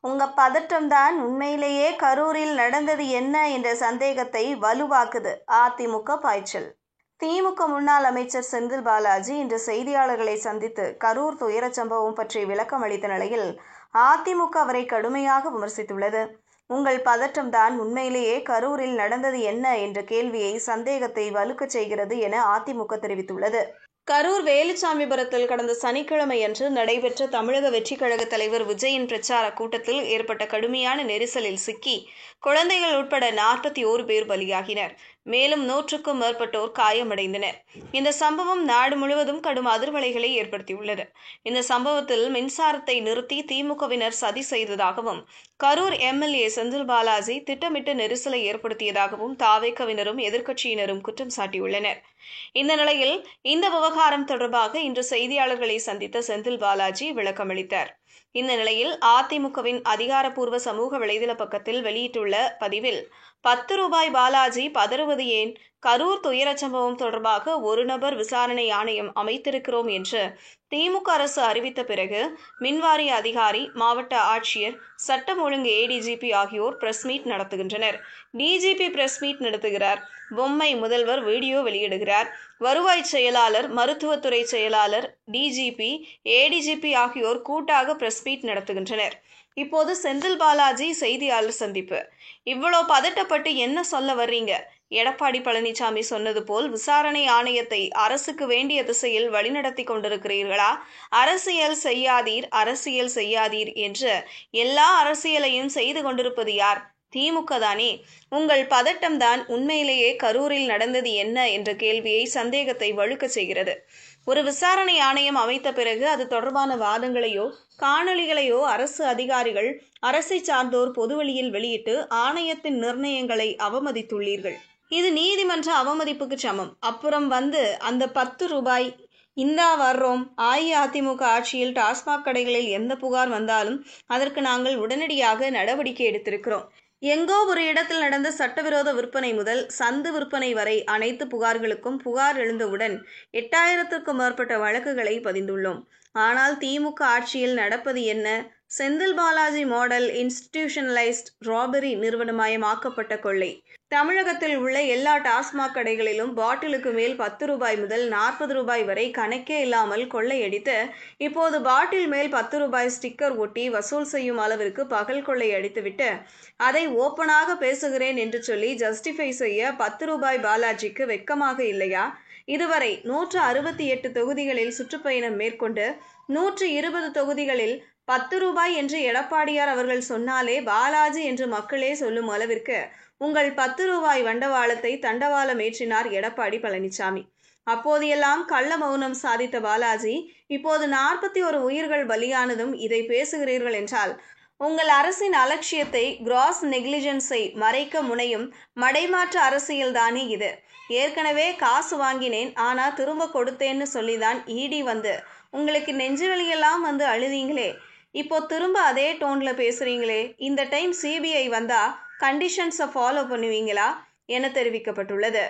உங்க பதற்றம்தான் உண்மையிலேயே கரூரில் நடந்தது என்ன என்ற சந்தேகத்தை வலுவாக்குது. அதிமுக பாய்ச்சல். திமுக முன்னாள் அமைச்சர் செந்தில் பாலாஜி இன்று செய்தியாளர்களை சந்தித்து கரூர் துயரச் சம்பவம் பற்றி விளக்கம் அளித்த நிலையில் அதிமுக அவரை கடுமையாக விமர்சித்துள்ளது. உங்கள் பதற்றம்தான் உண்மையிலேயே கரூரில் நடந்தது என்ன என்ற கேள்வியை சந்தேகத்தை வலுக்கச் செய்கிறது என அதிமுக தெரிவித்துள்ளது. கரூர் வேலுச்சாமிபுரத்தில் கடந்த சனிக்கிழமையன்று நடைபெற்ற தமிழக வெற்றிக் கழக தலைவர் விஜயின் பிரச்சார கூட்டத்தில் ஏற்பட்ட கடுமையான நெரிசலில் சிக்கி குழந்தைகள் உட்பட 41 பேர் பலியாகினர். மேலும் 100க்கும் மேற்பட்டோர் காயமடைந்தனர். இந்த சம்பவம் நாடு முழுவதும் கடும் அதிர்வலைகளை ஏற்படுத்தியுள்ளது. இந்த சம்பவத்தில் மின்சாரத்தை நிறுத்தி திமுகவினர் சதி செய்ததாகவும் கரூர் எம்எல்ஏ செந்தில் பாலாஜி திட்டமிட்டு நெரிசலை ஏற்படுத்தியதாகவும் தாவேகவினரும் எதிர்க்கட்சியினரும் குற்றம் சாட்டியுள்ளனர். இந்த நிலையில் இந்த விவகாரம் தொடர்பாக இன்று செய்தியாளர்களை சந்தித்த செந்தில் பாலாஜி விளக்கமளித்தார். இந்த நிலையில் அதிமுகவின் அதிகாரப்பூர்வ சமூக வலைதள பக்கத்தில் வெளியிட்டுள்ள பதிவில் 10 ரூபாய் பாலாஜி பதறுவது ஏன்? கரூர் துயரச் சம்பவம் தொடர்பாக ஒரு நபர் விசாரணை ஆணையம் அமைத்திருக்கிறோம் என்று திமுக அரசு அறிவித்த பிறகு மின்வாரிய அதிகாரி, மாவட்ட ஆட்சியர், சட்டம் ஒழுங்கு ஏடிஜிபி ஆகியோர் பிரஸ் மீட் நடத்துகின்றனர். டிஜிபி பிரஸ் மீட் நடத்துகிறார். பொம்மை முதல்வர் வீடியோ வெளியிடுகிறார். வருவாய் செயலாளர், மருத்துவத்துறை செயலாளர், டிஜிபி, ஏடிஜிபி ஆகியோர் கூட்டாக பிரஸ் மீட் நடத்துகின்றனர். இப்போது செந்தில் பாலாஜி செய்தியாளர் சந்திப்பு. இவ்வளோ பதட்டப்பட்டு என்ன சொல்ல வர்றீங்க? எடப்பாடி பழனிசாமி சொன்னது போல் விசாரணை ஆணையத்தை அரசுக்கு வேண்டிய திசையில் வழிநடத்தி கொண்டிருக்கிறீர்களா? அரசியல் செய்யாதீர் என்று எல்லா அரசியலையும் செய்து கொண்டிருப்பது யார்? திமுக தானே. உங்கள் பதட்டம்தான் உண்மையிலேயே கரூரில் நடந்தது என்ன என்ற கேள்வியை சந்தேகத்தை வலுக்கச் செய்கிறது. ஒரு விசாரணை ஆணையம் அமைத்த பிறகு அது தொடர்பான வாதங்களையோ காணொளிகளையோ அரசு அதிகாரிகள், அரசை சார்ந்தோர் பொதுவெளியில் வெளியிட்டு ஆணையத்தின் நிர்ணயங்களை அவமதித்துள்ளீர்கள். இது நீதிமன்ற அவமதிப்புக்கு சமம். அப்புறம் அந்த 10 ரூபாய் இந்தா வர்றோம். அஇஅதிமுக ஆட்சியில் டாஸ்மாக் கடைகளில் எந்த புகார் வந்தாலும் அதற்கு நாங்கள் உடனடியாக நடவடிக்கை எடுத்திருக்கிறோம். எங்கோ ஒரு இடத்தில் நடந்த சட்டவிரோத விற்பனை முதல் சந்து விற்பனை வரை அனைத்து புகார்களுக்கும் புகார் எழுந்தவுடன் 8000க்கும் மேற்பட்ட வழக்குகளை பதிந்துள்ளோம். ஆனால் திமுக ஆட்சியில் நடப்பது என்ன? Senthil Balaji model institutionalised robbery நிறுவனமயமாக்கப்பட்ட கொள்ளை. தமிழகத்தில் உள்ள எல்லா டாஸ்மாக் கடைகளிலும் பாட்டிலுக்கு மேல் 10 ரூபாய் முதல் 40 ரூபாய் வரை கணக்கே இல்லாமல் கொள்ளையடித்து இப்போது பாட்டில் மேல் 10 ரூபாய் ஸ்டிக்கர் ஒட்டி வசூல் செய்யும் அளவிற்கு பகல் கொள்ளை அடித்துவிட்டு அதை ஓப்பனாக பேசுகிறேன் என்று சொல்லி ஜஸ்டிஃபை செய்ய 10 ரூபாய் பாலாஜிக்கு வெட்கமாக இல்லையா? இதுவரை 168 தொகுதிகளில் சுற்றுப்பயணம் மேற்கொண்டு 120 தொகுதிகளில் 10 ரூபாய் என்று எடப்பாடியார் அவர்கள் சொன்னாலே பாலாஜி என்று மக்களே சொல்லும் அளவிற்கு உங்கள் 10 ரூபாய் வண்டவாளத்தை தண்டவாளம் ஏற்றினார் எடப்பாடி பழனிசாமி. அப்போதெல்லாம் கள்ள மௌனம் சாதித்த பாலாஜி இப்போது 41 உயிர்கள் பலியானதும் இதை பேசுகிறீர்கள் என்றால் உங்கள் அரசின் அலட்சியத்தை, கிராஸ் நெக்லிஜென்ஸை மறைக்க முனையும் மடைமாற்ற அரசியல் தானே இது. ஏற்கனவே காசு வாங்கினேன், ஆனா திரும்ப கொடுத்தேன்னு சொல்லிதான் இடி உங்களுக்கு நெஞ்சுவலியெல்லாம் அழுதீங்களே. இப்போ திரும்ப அதே டோன்ல பேசுறீங்களே. இந்த டைம் சிபிஐ வந்தா கண்டிஷன்ஸை ஃபாலோ பண்ணுவீங்களா என தெரிவிக்கப்பட்டுள்ளது.